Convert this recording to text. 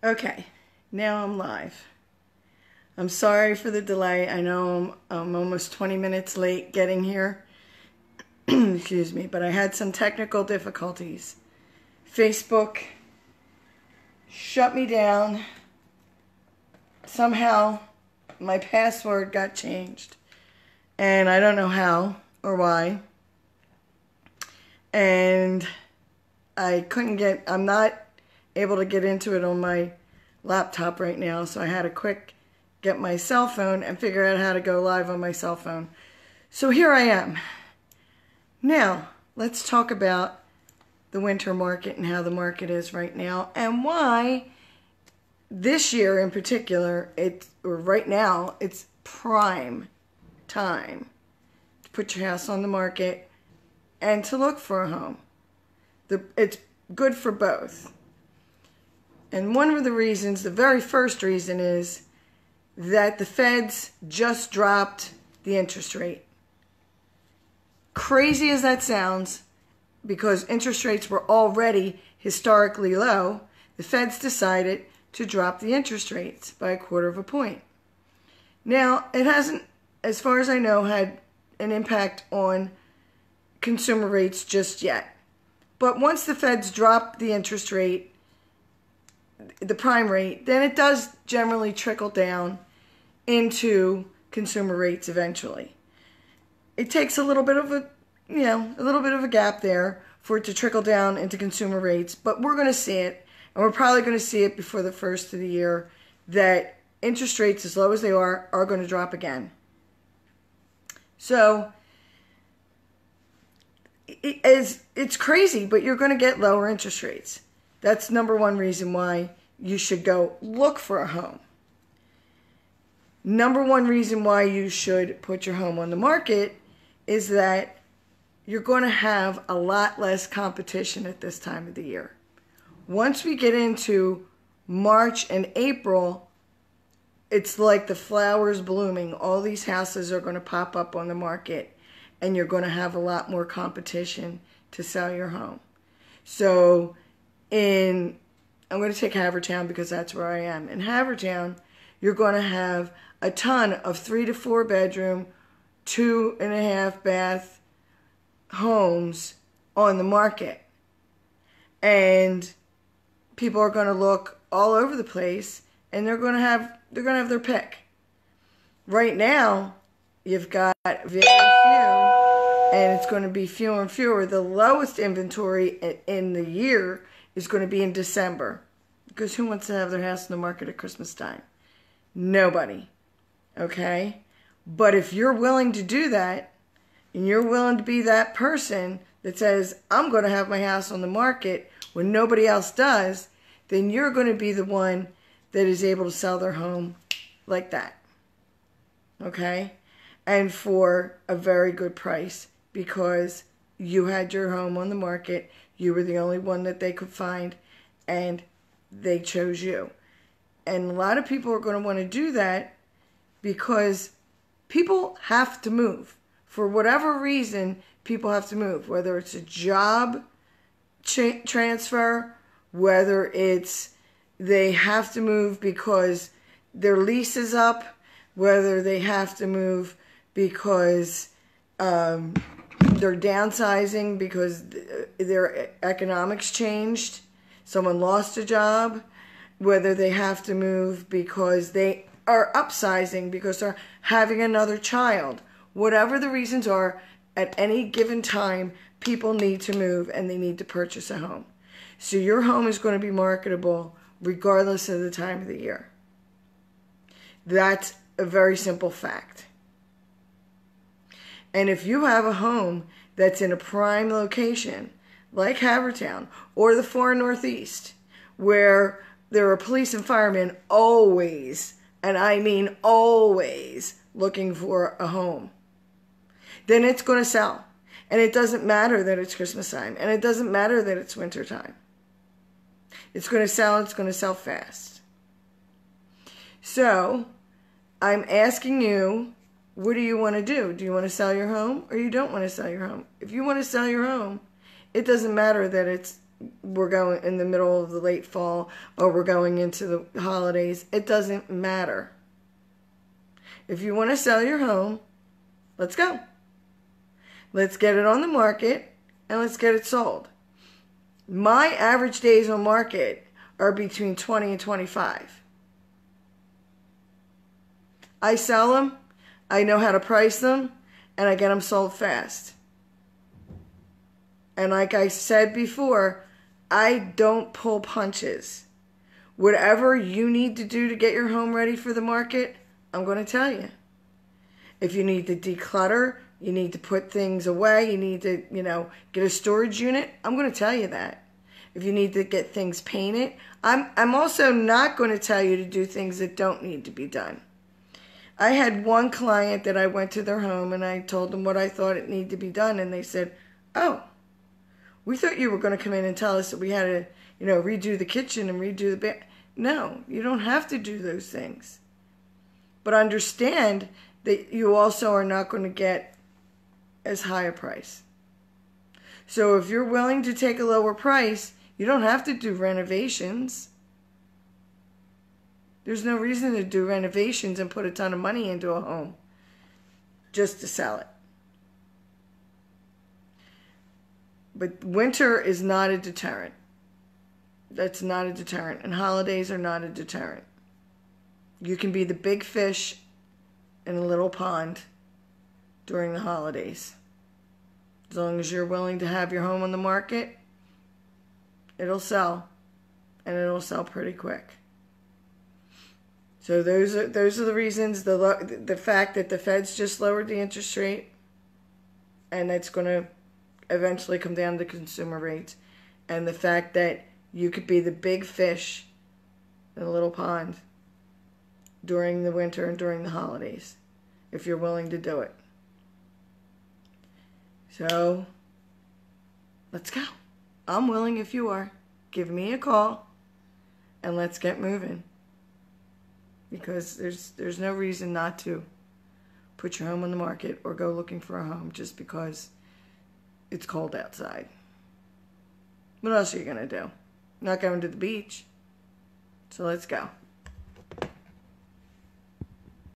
Okay, now I'm live. I'm sorry for the delay. I know I'm almost 20 minutes late getting here. Excuse me, but I had some technical difficulties. Facebook shut me down. Somehow my password got changed, and I don't know how or why. And I'm not able to get into it on my laptop right now, so I had to get my cell phone and figure out how to go live on my cell phone. So here I am. Now, let's talk about the winter market and how the market is right now and why this year in particular, right now, it's prime time to put your house on the market and to look for a home. It's good for both. And one of the reasons, the very first reason, is that the feds just dropped the interest rate. Crazy as that sounds, because interest rates were already historically low, the feds decided to drop the interest rates by 1/4 point. Now, it hasn't, as far as I know, had an impact on consumer rates just yet. But once the feds drop the interest rate, the prime rate, then it does generally trickle down into consumer rates eventually. It takes a little bit of a gap there for it to trickle down into consumer rates, but we're going to see it, and we're probably going to see it before the first of the year, that interest rates, as low as they are going to drop again. So it's crazy, but you're going to get lower interest rates. That's number one reason why you should go look for a home. Number one reason why you should put your home on the market is that you're going to have a lot less competition at this time of the year. Once we get into March and April, it's like the flowers blooming. All these houses are going to pop up on the market, and you're going to have a lot more competition to sell your home. So I'm going to take Havertown because that's where I am. In Havertown, you're going to have a ton of 3 to 4 bedroom, 2.5 bath homes on the market. And people are going to look all over the place, and they're going to have their pick. Right now, you've got very few, and it's going to be fewer and fewer. The lowest inventory in the year is going to be in December, because who wants to have their house in the market at Christmas time? Nobody. Okay? But if you're willing to do that, and you're willing to be that person that says, I'm going to have my house on the market when nobody else does, then you're going to be the one that is able to sell their home like that. Okay? And for a very good price, because you had your home on the market, you were the only one that they could find, and they chose you. And a lot of people are going to want to do that because people have to move. For whatever reason, people have to move, whether it's a job transfer, whether it's they have to move because their lease is up, whether they have to move because they're downsizing because their economics changed, someone lost a job, whether they have to move because they are upsizing because they're having another child. Whatever the reasons are, at any given time, people need to move and they need to purchase a home. So your home is going to be marketable regardless of the time of the year. That's a very simple fact. And if you have a home that's in a prime location, like Havertown or the far northeast, where there are police and firemen always, and I mean always, looking for a home, then it's going to sell. And it doesn't matter that it's Christmas time, and it doesn't matter that it's winter time. It's going to sell, it's going to sell fast. So, I'm asking you, what do you want to do? Do you want to sell your home or you don't want to sell your home? If you want to sell your home, it doesn't matter that it's we're going in the middle of the late fall or we're going into the holidays. It doesn't matter. If you want to sell your home, let's go. Let's get it on the market and let's get it sold. My average days on market are between 20 and 25. I sell them, I know how to price them, and I get them sold fast. And like I said before, I don't pull punches. Whatever you need to do to get your home ready for the market, I'm going to tell you. If you need to declutter, you need to put things away, you need to, get a storage unit, I'm going to tell you that. If you need to get things painted, I'm also not going to tell you to do things that don't need to be done. I had one client that I went to their home and I told them what I thought it needed to be done, and they said, "Oh, we thought you were going to come in and tell us that we had to, redo the kitchen and redo the bed." No, you don't have to do those things. But understand that you also are not going to get as high a price. So if you're willing to take a lower price, you don't have to do renovations. There's no reason to do renovations and put a ton of money into a home just to sell it. But winter is not a deterrent. That's not a deterrent. And holidays are not a deterrent. You can be the big fish in a little pond during the holidays. As long as you're willing to have your home on the market, it'll sell. And it'll sell pretty quick. So those are the reasons. The fact that the Fed's just lowered the interest rate, and that's going to eventually come down to consumer rates, and the fact that you could be the big fish in a little pond during the winter and during the holidays, if you're willing to do it. So let's go. I'm willing if you are. Give me a call, and let's get moving. Because there's no reason not to put your home on the market or go looking for a home just because it's cold outside. What else are you going to do? Not going to the beach. So let's go.